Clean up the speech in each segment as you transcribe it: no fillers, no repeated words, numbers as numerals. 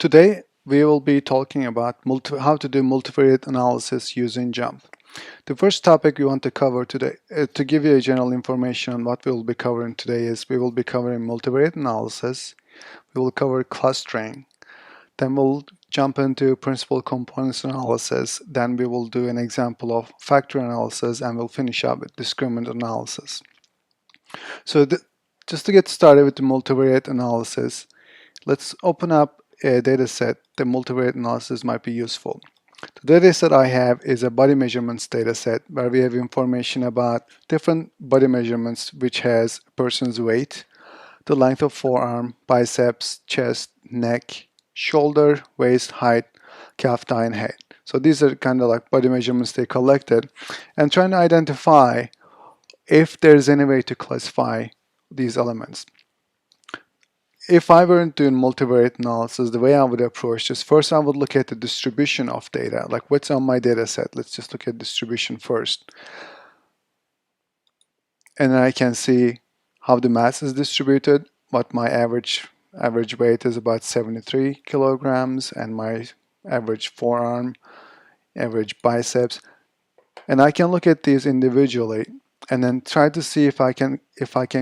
Today, we will be talking about how to do multivariate analysis using JMP. The first topic we want to cover today, to give you a general information on what we will be covering today, is we will be covering multivariate analysis, we will cover clustering, then we'll jump into principal components analysis, then we will do an example of factor analysis, and we'll finish up with discriminant analysis. So just to get started with the multivariate analysis, let's open up a data set. The multivariate analysis might be useful. The data set I have is a body measurements data set where we have information about different body measurements which has a person's weight, the length of forearm, biceps, chest, neck, shoulder, waist, height, calf, thigh, and head. So these are kind of like body measurements they collected and trying to identify if there's any way to classify these elements. If I weren't doing multivariate analysis, the way I would approach this, first I would look at the distribution of data, like what's on my data set. Let's just look at distribution first. And then I can see how the mass is distributed, what my average weight is about 73 kilograms, and my average forearm, average biceps. And I can look at these individually and then try to see if I can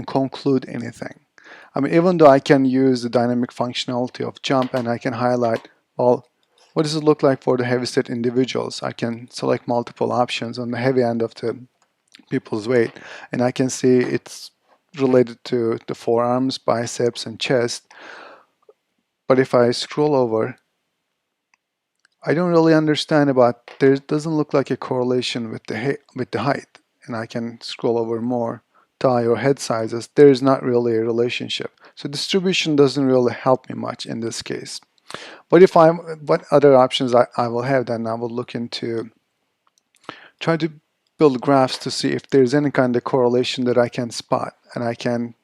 conclude anything. I mean, even though I can use the dynamic functionality of JMP and I can highlight, well, what does it look like for the heavy set individuals? I can select multiple options on the heavy end of the people's weight, and I can see it's related to the forearms, biceps, and chest. But if I scroll over, I don't really understand about, there doesn't look like a correlation with the height. And I can scroll over more, thigh or head sizes, there is not really a relationship. So distribution doesn't really help me much in this case. But what other options I will have, then I will look into try to build graphs to see if there's any kind of correlation that I can spot, and I can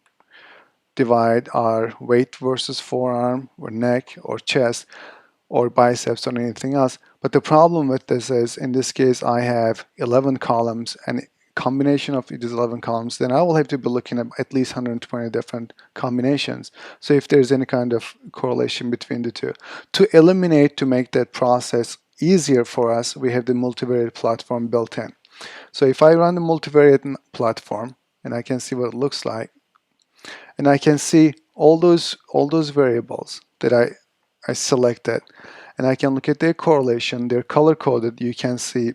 divide our weight versus forearm or neck or chest or biceps or anything else. But the problem with this is, in this case, I have 11 columns, and combination of these 11 columns, then I will have to be looking at least 120 different combinations. So if there's any kind of correlation between the two. To make that process easier for us, we have the multivariate platform built in. So if I run the multivariate platform, and I can see what it looks like, and I can see all those variables that I selected, and I can look at their correlation. They're color coded. You can see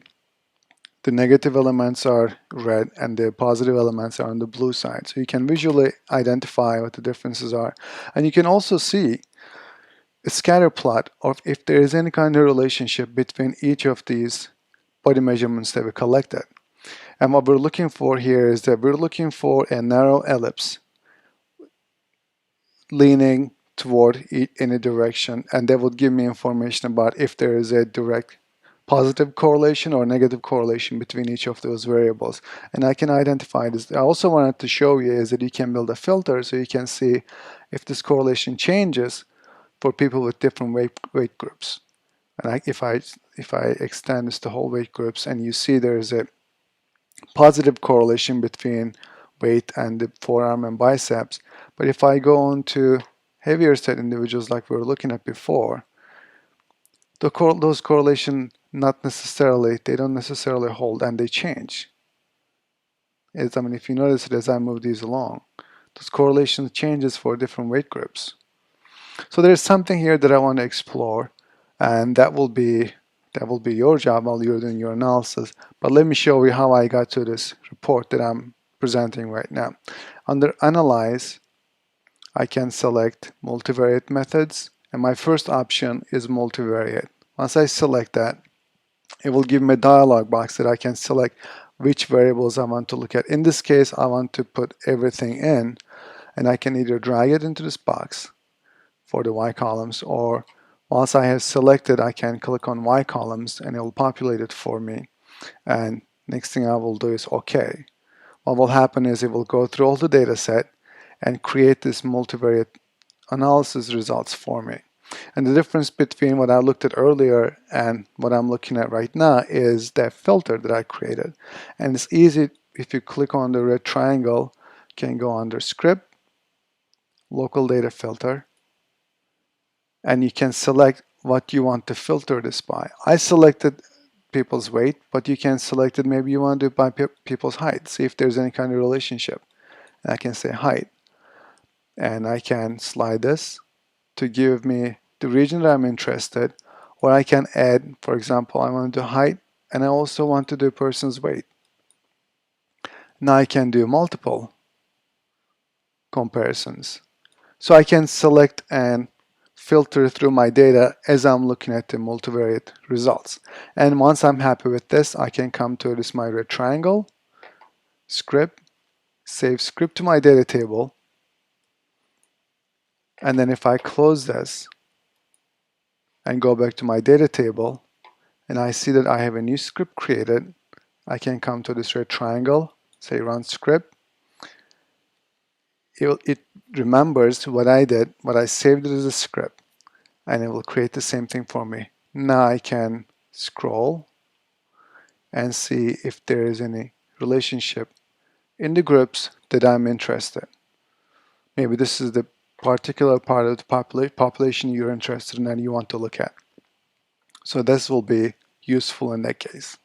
the negative elements are red and the positive elements are on the blue side. So you can visually identify what the differences are. And you can also see a scatter plot of if there is any kind of relationship between each of these body measurements that we collected. And what we're looking for here is that we're looking for a narrow ellipse leaning toward any direction, and that would give me information about if there is a direct positive correlation or negative correlation between each of those variables. And I can identify this. I also wanted to show you is that you can build a filter so you can see if this correlation changes for people with different weight groups. And if I extend this to whole weight groups, and you see there is a positive correlation between weight and the forearm and biceps. But if I go on to heavier set individuals like we were looking at before, those correlation they don't necessarily hold, and they change. I mean, if you notice it as I move these along, those correlation changes for different weight groups. So there's something here that I want to explore, and that will be your job while you're doing your analysis. But let me show you how I got to this report that I'm presenting right now. Under Analyze, I can select Multivariate Methods, and my first option is Multivariate. Once I select that, it will give me a dialog box that I can select which variables I want to look at. In this case, I want to put everything in, and I can either drag it into this box for the Y columns, or once I have selected, I can click on Y columns and it will populate it for me. And next thing I will do is OK. What will happen is it will go through all the data set and create this multivariate analysis results for me. And the difference between what I looked at earlier and what I'm looking at right now is that filter that I created. And it's easy, if you click on the red triangle, you can go under Script, Local Data Filter, and you can select what you want to filter this by. I selected people's weight, but you can select it. Maybe you want to do it by people's height, see if there's any kind of relationship. And I can say height, and I can slide this to give me the region that I'm interested, or I can add, for example, I want to do height, and I also want to do a person's weight. Now I can do multiple comparisons. So I can select and filter through my data as I'm looking at the multivariate results. And once I'm happy with this, I can come to this my red triangle, script, save script to my data table. And then if I close this and go back to my data table, and I see that I have a new script created, I can come to this red triangle, say run script. It remembers what I did, what I saved it as a script, and it will create the same thing for me. Now I can scroll and see if there is any relationship in the groups that I'm interested in. Maybe this is the particular part of the population you're interested in and you want to look at. So this will be useful in that case.